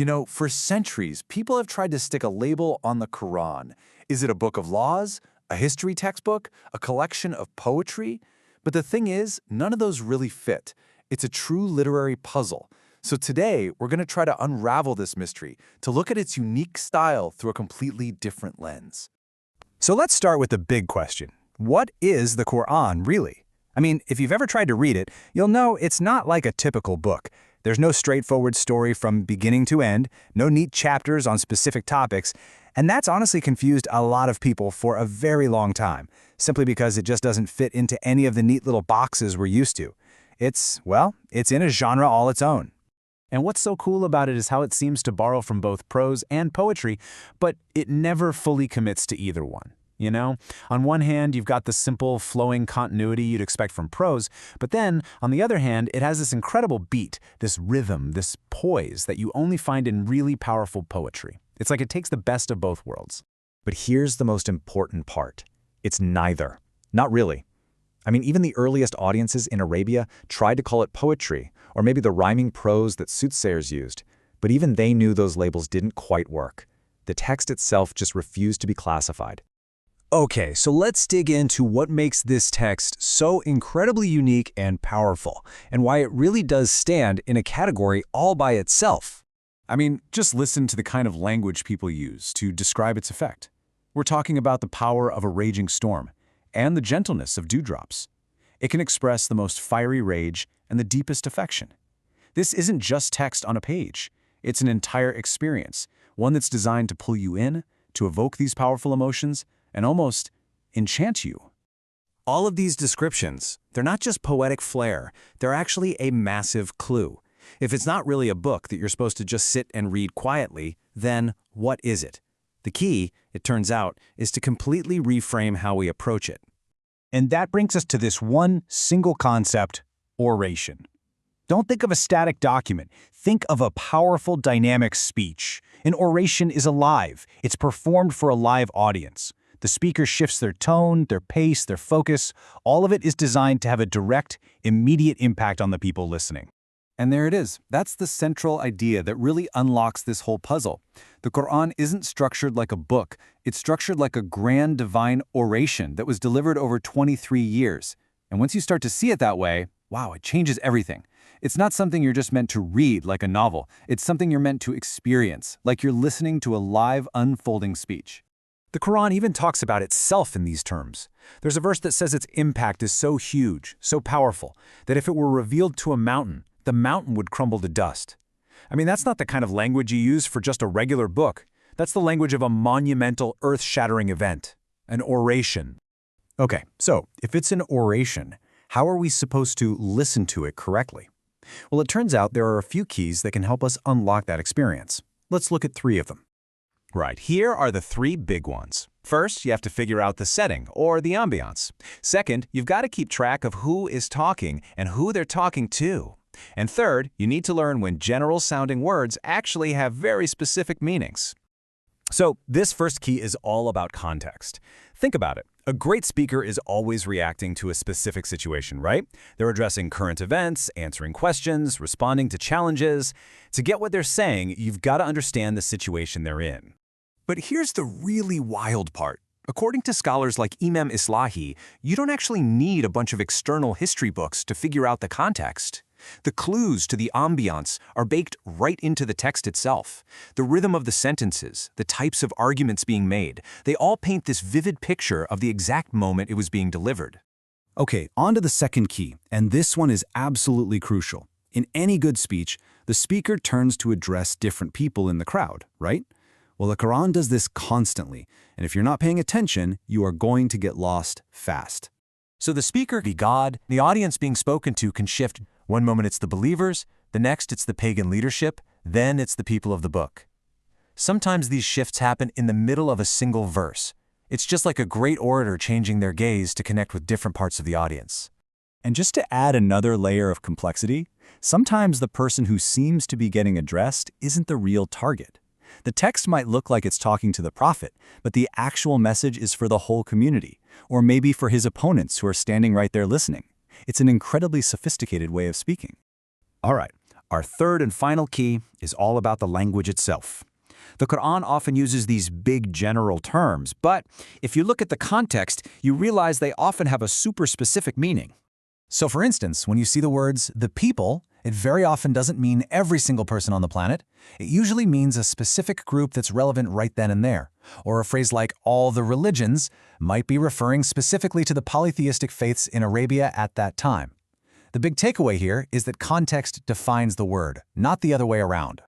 You know, for centuries, people have tried to stick a label on the Qur'an. Is it a book of laws, a history textbook, a collection of poetry? But the thing is, none of those really fit. It's a true literary puzzle. So today, we're going to try to unravel this mystery, to look at its unique style through a completely different lens. So let's start with the big question. What is the Qur'an really? I mean, if you've ever tried to read it, you'll know it's not like a typical book. There's no straightforward story from beginning to end, no neat chapters on specific topics, and that's honestly confused a lot of people for a very long time, simply because it just doesn't fit into any of the neat little boxes we're used to. It's in a genre all its own. And what's so cool about it is how it seems to borrow from both prose and poetry, but it never fully commits to either one. You know, on one hand, you've got the simple, flowing continuity you'd expect from prose, but then, on the other hand, it has this incredible beat, this rhythm, this poise that you only find in really powerful poetry. It's like it takes the best of both worlds. But here's the most important part. It's neither. Not really. I mean, even the earliest audiences in Arabia tried to call it poetry, or maybe the rhyming prose that soothsayers used, but even they knew those labels didn't quite work. The text itself just refused to be classified. Okay, so let's dig into what makes this text so incredibly unique and powerful, and why it really does stand in a category all by itself. I mean, just listen to the kind of language people use to describe its effect. We're talking about the power of a raging storm and the gentleness of dewdrops. It can express the most fiery rage and the deepest affection. This isn't just text on a page. It's an entire experience, one that's designed to pull you in, to evoke these powerful emotions, and almost enchant you. All of these descriptions, they're not just poetic flair, they're actually a massive clue. If it's not really a book that you're supposed to just sit and read quietly, then what is it? The key, it turns out, is to completely reframe how we approach it. And that brings us to this one single concept, oration. Don't think of a static document. Think of a powerful, dynamic speech. An oration is alive. It's performed for a live audience. The speaker shifts their tone, their pace, their focus. All of it is designed to have a direct, immediate impact on the people listening. And there it is. That's the central idea that really unlocks this whole puzzle. The Qur'an isn't structured like a book. It's structured like a grand divine oration that was delivered over 23 years. And once you start to see it that way, wow, it changes everything. It's not something you're just meant to read like a novel. It's something you're meant to experience, like you're listening to a live, unfolding speech. The Qur'an even talks about itself in these terms. There's a verse that says its impact is so huge, so powerful, that if it were revealed to a mountain, the mountain would crumble to dust. I mean, that's not the kind of language you use for just a regular book. That's the language of a monumental, earth-shattering event, an oration. Okay, so if it's an oration, how are we supposed to listen to it correctly? Well, it turns out there are a few keys that can help us unlock that experience. Let's look at 3 of them. Right, here are the 3 big ones. First, you have to figure out the setting, or the ambience. Second, you've got to keep track of who is talking and who they're talking to. And third, you need to learn when general-sounding words actually have very specific meanings. So, this first key is all about context. Think about it. A great speaker is always reacting to a specific situation, right? They're addressing current events, answering questions, responding to challenges. To get what they're saying, you've got to understand the situation they're in. But here's the really wild part. According to scholars like Imam Islahi, you don't actually need a bunch of external history books to figure out the context. The clues to the ambience are baked right into the text itself. The rhythm of the sentences, the types of arguments being made, they all paint this vivid picture of the exact moment it was being delivered. Okay, on to the second key, and this one is absolutely crucial. In any good speech, the speaker turns to address different people in the crowd, right? Well, the Qur'an does this constantly, and if you're not paying attention, you are going to get lost fast. So the speaker be God, the audience being spoken to can shift. One moment it's the believers, the next it's the pagan leadership, then it's the people of the book. Sometimes these shifts happen in the middle of a single verse. It's just like a great orator changing their gaze to connect with different parts of the audience. And just to add another layer of complexity, sometimes the person who seems to be getting addressed isn't the real target. The text might look like it's talking to the prophet, but the actual message is for the whole community, or maybe for his opponents who are standing right there listening. It's an incredibly sophisticated way of speaking. All right, Our third and final key is all about the language itself. The Qur'an often uses these big general terms, but if you look at the context, you realize they often have a super specific meaning. So for instance, when you see the words the people, it very often doesn't mean every single person on the planet. It usually means a specific group that's relevant right then and there. Or a phrase like all the religions might be referring specifically to the polytheistic faiths in Arabia at that time. The big takeaway here is that context defines the word, not the other way around.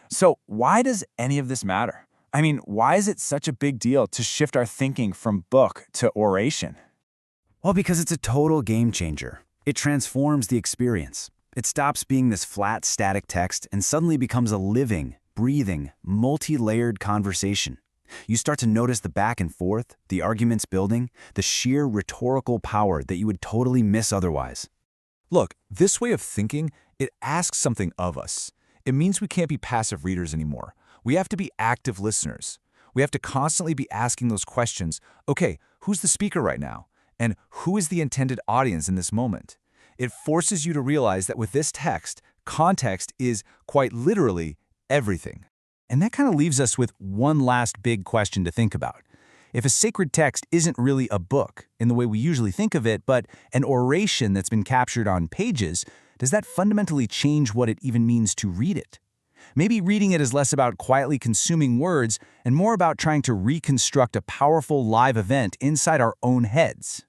So why does any of this matter? I mean, why is it such a big deal to shift our thinking from book to oration? Well, because it's a total game changer. It transforms the experience. It stops being this flat, static text and suddenly becomes a living, breathing, multi-layered conversation. You start to notice the back and forth, the arguments building, the sheer rhetorical power that you would totally miss otherwise. Look, this way of thinking, it asks something of us. It means we can't be passive readers anymore. We have to be active listeners. We have to constantly be asking those questions, okay, who's the speaker right now? And who is the intended audience in this moment? It forces you to realize that with this text, context is quite literally everything. And that kind of leaves us with one last big question to think about. If a sacred text isn't really a book in the way we usually think of it, but an oration that's been captured on pages, does that fundamentally change what it even means to read it? Maybe reading it is less about quietly consuming words and more about trying to reconstruct a powerful live event inside our own heads.